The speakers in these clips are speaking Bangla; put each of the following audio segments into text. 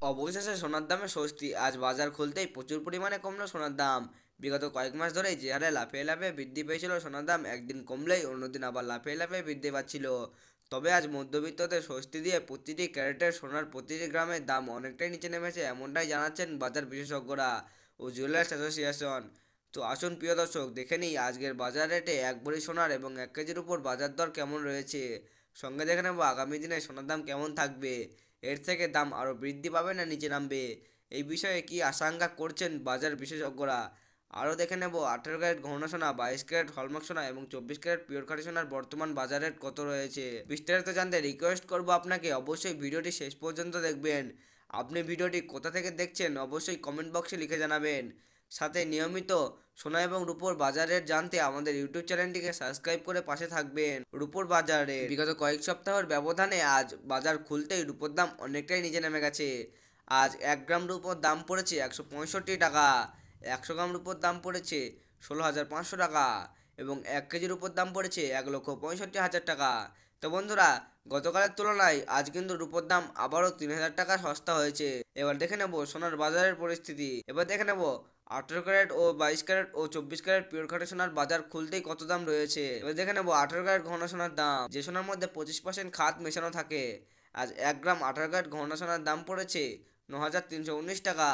অবশেষে সোনার দামে স্বস্তি। আজ বাজার খুলতেই প্রচুর পরিমাণে কমলো সোনার দাম। বিগত কয়েক মাস ধরেই যে হারে লাফিয়ে লাফিয়ে বৃদ্ধি পেয়েছিল সোনার দাম, একদিন কমলেই অন্যদিন আবার লাফিয়ে লাফিয়ে বৃদ্ধি পাচ্ছিল। তবে আজ মধ্যবিত্তদের স্বস্তি দিয়ে প্রতিটি ক্যারেটের সোনার প্রতিটি গ্রামের দাম অনেকটাই নিচে নেমেছে, এমনটাই জানাচ্ছেন বাজার বিশেষজ্ঞরা ও জুয়েলার্স অ্যাসোসিয়েশন। তো আসুন প্রিয় দর্শক, দেখে নিই আজকের বাজার রেটে এক ভরি সোনার এবং 1 কেজির উপর বাজার দর কেমন রয়েছে। সঙ্গে দেখে নেব আগামী দিনে সোনার দাম কেমন থাকবে, এর থেকে দাম আরও বৃদ্ধি পাবে না নিচে নামবে, এই বিষয়ে কি আশঙ্কা করছেন বাজার বিশেষজ্ঞরা। আরও দেখে নেব 18 ক্যারেট গহনা সোনা, 22 ক্যারেট হলমার্ক সোনা এবং 24 ক্যারেট পিওর খাঁটি সোনার বর্তমান বাজার রেট কত রয়েছে। বিস্তারিত জানতে রিকোয়েস্ট করব আপনাকে অবশ্যই ভিডিওটি শেষ পর্যন্ত দেখবেন। আপনি ভিডিওটি কোথা থেকে দেখছেন অবশ্যই কমেন্ট বক্সে লিখে জানাবেন। সাথে নিয়মিত সোনা এবং রূপোর বাজার রেট জানতে আমাদের ইউটিউব চ্যানেলটিকে সাবস্ক্রাইব করে পাশে থাকবেন। রূপোর বাজারে বিগত কয়েক সপ্তাহের ব্যবধানে আজ বাজার খুলতেই রূপোর দাম অনেকটাই নিচে নেমে গেছে। আজ 1 গ্রাম রূপোর দাম পড়েছে 165 টাকা, 100 গ্রাম রূপোর দাম পড়েছে 16,500 টাকা এবং 1 কেজির উপর দাম পড়েছে 1,65,000 টাকা। তো বন্ধুরা, গতকালের তুলনায় আজ কিন্তু রূপোর দাম আবারও 3,000 টাকা সস্তা হয়েছে। এবার দেখে নেব সোনার বাজারের পরিস্থিতি। এবার দেখে নেব 18 ক্যারেট ও 22 ক্যারেট ও 24 ক্যারেট পিওর খাঁটি সোনার বাজার খুলতেই কত দাম রয়েছে। এবার দেখে নেব 18 ক্যারেট ঘন সোনার দাম, যে সোনার মধ্যে 25% খাদ মেশানো থাকে। আজ 1 গ্রাম 18 ক্যারেট ঘন সোনার দাম পড়েছে 9,319 টাকা।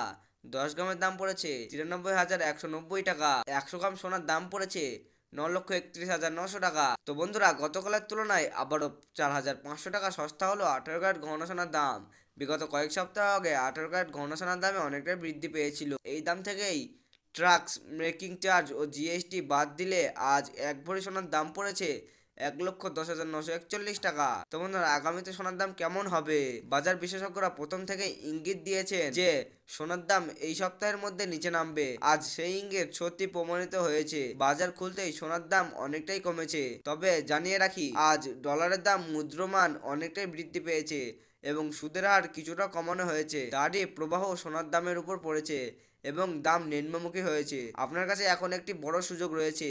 10 গ্রামের দাম পড়েছে 93,190 টাকা। 100 গ্রাম সোনার দাম পড়েছে 9,31,900 টাকা। তো বন্ধুরা, গতকালের তুলনায় আবারও 4,500 টাকা সস্তা হলো 18 ক্যারেট গহনা সোনার দাম। বিগত কয়েক সপ্তাহ আগে 18 ক্যারেট গহনা সোনার দামে অনেকটাই বৃদ্ধি পেয়েছিল। এই দাম থেকেই ট্রাক্স মেকিং চার্জ ও জিএসটি বাদ দিলে আজ এক ভরি সোনার দাম পড়েছে 1,10,941 টাকা। তো বন্ধুরা, আগামীতে সোনার দাম কেমন হবে? বাজার বিশেষজ্ঞরা প্রথম থেকে ইঙ্গিত দিয়েছেন যে সোনার দাম এই সপ্তাহের মধ্যে নিচে নামবে। আজ সেই ইঙ্গিত সত্যি প্রমাণিত হয়েছে। বাজার খুলতেই সোনার দাম অনেকটাই কমেছে। তবে জানিয়ে রাখি, আজ ডলারের দাম মুদ্রমান অনেকটাই বৃদ্ধি পেয়েছে এবং সুদের হার কিছুটা কমানো হয়েছে। তারই প্রবাহ সোনার দামের উপর পড়েছে এবং দাম নিম্নমুখী হয়েছে। আপনার কাছে এখন একটি বড় সুযোগ রয়েছে।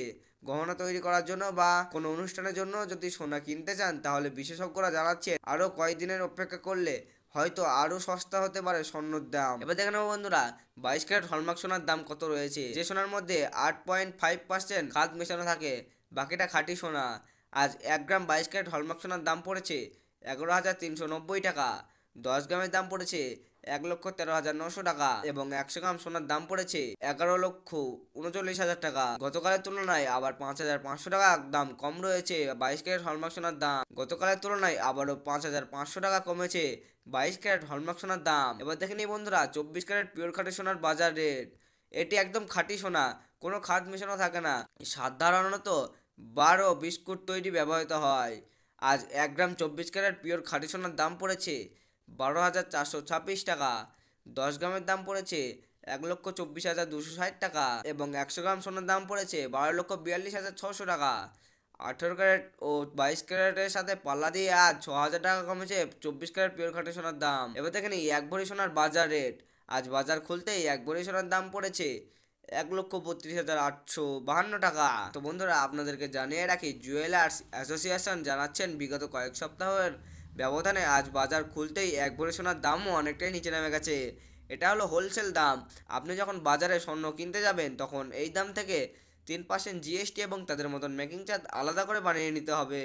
গহনা তৈরি করার জন্য বা কোনো অনুষ্ঠানের জন্য যদি সোনা কিনতে চান, তাহলে বিশেষজ্ঞরা জানাচ্ছে আরও কয়েকদিনের অপেক্ষা করলে হয়তো আরও সস্তা হতে পারে স্বর্ণের দাম। এবার দেখে নেবো বন্ধুরা, 22 ক্যারেট হলমার্ক সোনার দাম কত রয়েছে। যে সোনার মধ্যে 8.5% খাদ মেশানো থাকে, বাকিটা খাঁটি সোনা। আজ 1 গ্রাম 22 ক্যারেট হলমার্ক সোনার দাম পড়েছে 11,390 টাকা। 10 গ্রামের দাম পড়েছে 1,13,900 টাকা এবং 100 গ্রাম সোনার দাম পড়েছে 11,39,000 টাকা। গতকালের তুলনায় আবার 5,500 টাকা দাম কম রয়েছে 22 ক্যারেট হলমার্ক সোনার দাম। গতকালের তুলনায় আবারও 5,500 টাকা কমেছে 22 ক্যারেট হলমার্ক সোনার দাম। এবার দেখে নিই বন্ধুরা, 24 ক্যারেট পিওর খাঁটি সোনার বাজার রেট। এটি একদম খাঁটি সোনা, কোনো খাদ মেশানো থাকে না। সাধারণত বারো বিস্কুট তৈরি ব্যবহৃত হয়। আজ 1 গ্রাম 24 ক্যারেট পিওর খাঁটি সোনার দাম পড়েছে 12,426 টাকা। 10 গ্রামের দাম পড়েছে 1,24,260 টাকা এবং 100 গ্রাম সোনার দাম পড়েছে 12,42,600 টাকা। 18 ক্যারেট ও 22 ক্যারেটের সাথে পাল্লা দিয়ে আজ 6,000 টাকা কমেছে 24 ক্যারেট পিওর খাঁটি সোনার দাম। এবার দেখেন এই এক ভরি সোনার বাজার রেট। আজ বাজার খুলতেই এক ভরি সোনার দাম পড়েছে 1,32,852 টাকা। তো বন্ধুরা, আপনাদেরকে জানিয়ে রাখি, জুয়েলার্স অ্যাসোসিয়েশন জানাচ্ছেন বিগত কয়েক সপ্তাহের ব্যবধানে আজ বাজার খুলতেই এক ভরি সোনার দামও অনেকটাই নিচে নেমে গেছে। এটা হলো হোলসেল দাম। আপনি যখন বাজারে স্বর্ণ কিনতে যাবেন, তখন এই দাম থেকে 3% জিএসটি এবং তাদের মতন মেকিং চার্জ আলাদা করে বানিয়ে নিতে হবে।